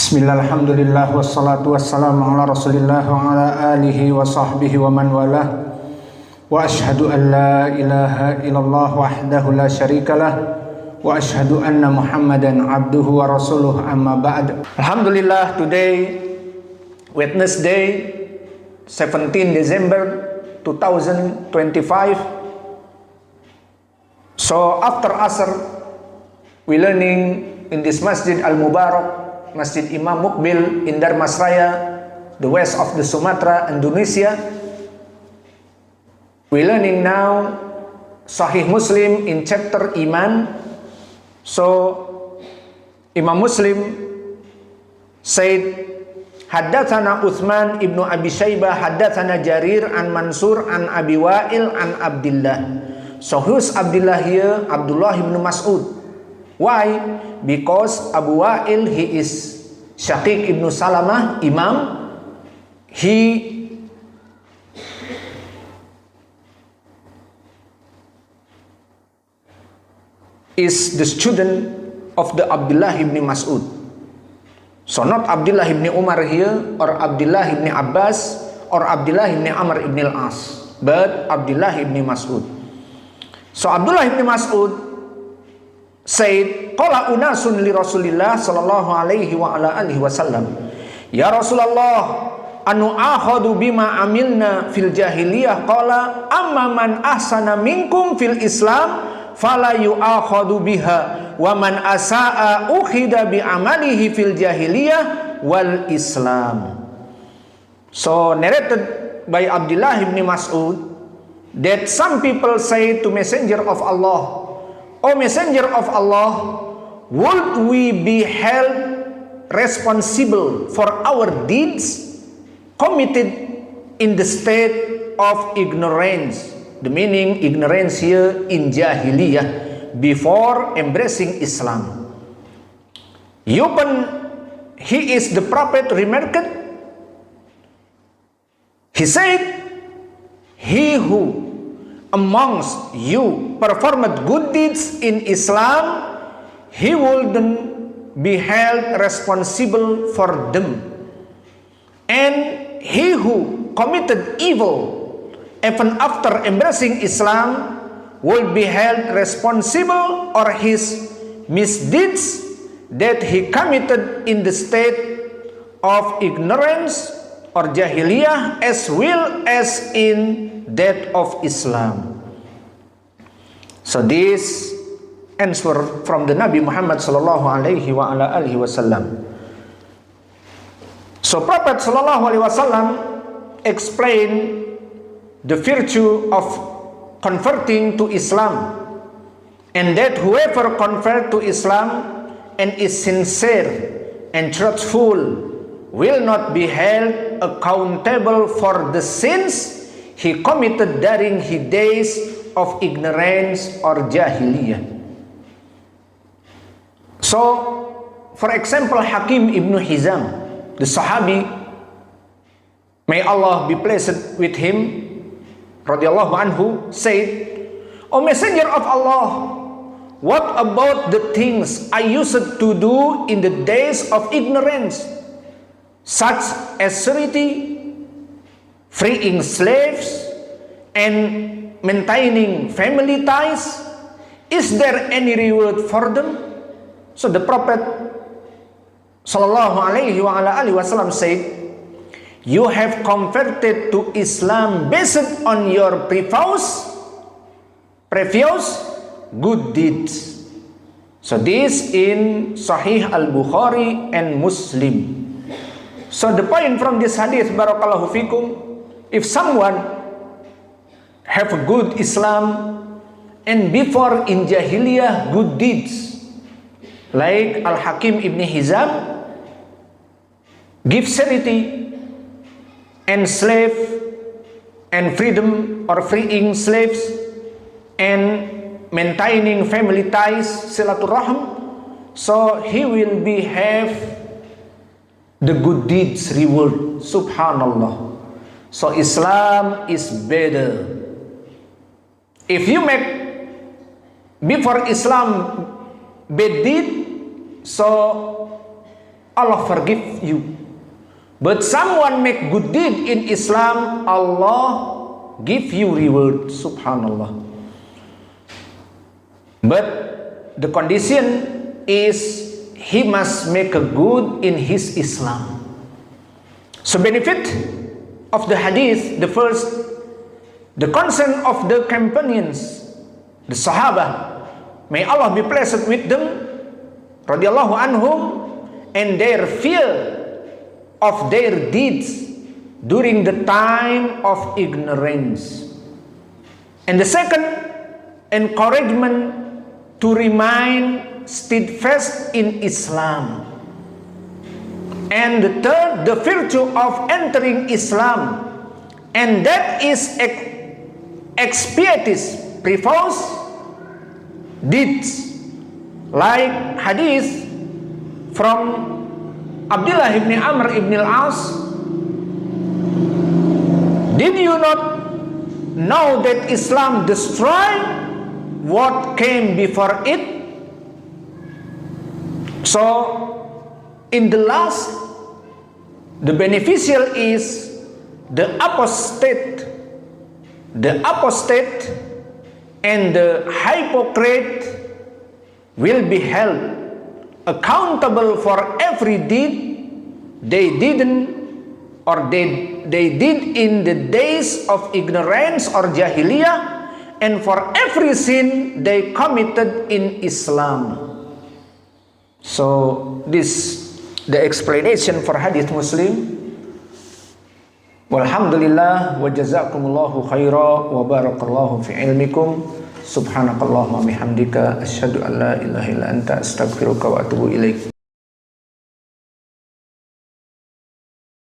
Bismillah, alhamdulillah, wassalatu wassalamu ala rasulillah wa ala alihi wa sahbihi wa man walah. Wa ashhadu an la ilaha illallah wahdahu la syarikalah wa ashhadu anna muhammadan abduhu wa rasuluh, amma ba'd. Alhamdulillah, today Wednesday 17 December 2025. So after Asr we learning in this Masjid Al-Mubarak, Masjid Imam Mukbil in Darmasraya, the west of the Sumatra, Indonesia. We learning now Sahih Muslim in chapter Iman. So Imam Muslim said, Haddatsana Utsman ibnu Abi Syaibah, haddatsana Jarir an Mansur an Abi Wa'il an Abdullah. So who's Abdullah here? Abdullah ibn Mas'ud. Why? Because Abu Wa'il, he is Syaqiq ibn Salamah, Imam. He is the student of the Abdullah ibn Mas'ud. So not Abdullah ibn Umar here, or Abdullah ibn Abbas, or Abdullah ibn Amr ibn al-As, but Abdullah ibn Mas'ud. So Abdullah ibn Mas'ud said, qala unasun li Rasulillah sallallahu alaihi wa ala alihi wasallam, ya Rasulullah, anu akhadu bima amilna fil jahiliyah, qala amma man ahsana minkum fil Islam fala yu'akhadu biha wa man asaa ukhida bi amalihi fil jahiliyah wal Islam. So narrated by Abdullah ibn Mas'ud that some people say to Messenger of Allah, O Messenger of Allah, would we be held responsible for our deeds committed in the state of ignorance? The meaning ignorance here in Jahiliyah, before embracing Islam. He is the Prophet remarked. He said, he who amongst you performed good deeds in Islam, he wouldn't be held responsible for them. And he who committed evil even after embracing Islam will be held responsible for his misdeeds that he committed in the state of ignorance or Jahiliyah, as well as in that of Islam. So this answer from the Nabi Muhammad sallallahu alaihi wa ala alihi wasallam. So Prophet sallallahu alaihi wasallam explained the virtue of converting to Islam, and that whoever convert to Islam and is sincere and truthful will not be held accountable for the sins he committed during his days of ignorance or Jahiliyah. So, for example, Hakim ibn Hizam, the Sahabi, may Allah be pleased with him, radiyallahu anhu, said, O Messenger of Allah, what about the things I used to do in the days of ignorance, such as charity, freeing slaves, and maintaining family ties? Is there any reward for them? So the Prophet sallallahu alaihi wasallam said, you have converted to Islam based on your previous good deeds. So this in Sahih Al-Bukhari and Muslim. So the point from this hadith, barakallahu fikum, if someone have a good Islam and before in Jahiliyah good deeds, like Al-Hakim ibn Hizam, give charity and slave and freedom or freeing slaves and maintaining family ties, silaturahim, so he will be have the good deeds reward. Subhanallah. So Islam is better. If you make before Islam bad deed, so Allah forgive you. But someone make good deed in Islam, Allah give you reward. Subhanallah. But the condition is he must make a good in his Islam. So benefit of the hadith, the first, the concern of the companions, the Sahaba, may Allah be pleased with them, radiyallahu anhum, and their fear of their deeds during the time of ignorance. And the second, encouragement to remain steadfast in Islam. And the third, the virtue of entering Islam, and that is expiatis, previous deeds, like hadith from Abdullah ibn Amr ibn al-As. Did you not know that Islam destroyed what came before it? So in the last, the beneficial is the apostate and the hypocrite will be held accountable for every deed they didn't or they did in the days of ignorance or jahiliyah, and for every sin they committed in Islam. So this the explanation for hadith Muslim. Walhamdulillah wa jazakumullahu khaira wa barakallahu fi ilmikum. Subhanakallahumma bihamdika asyhadu an la ilaha illa anta astaghfiruka wa atubu ilaik.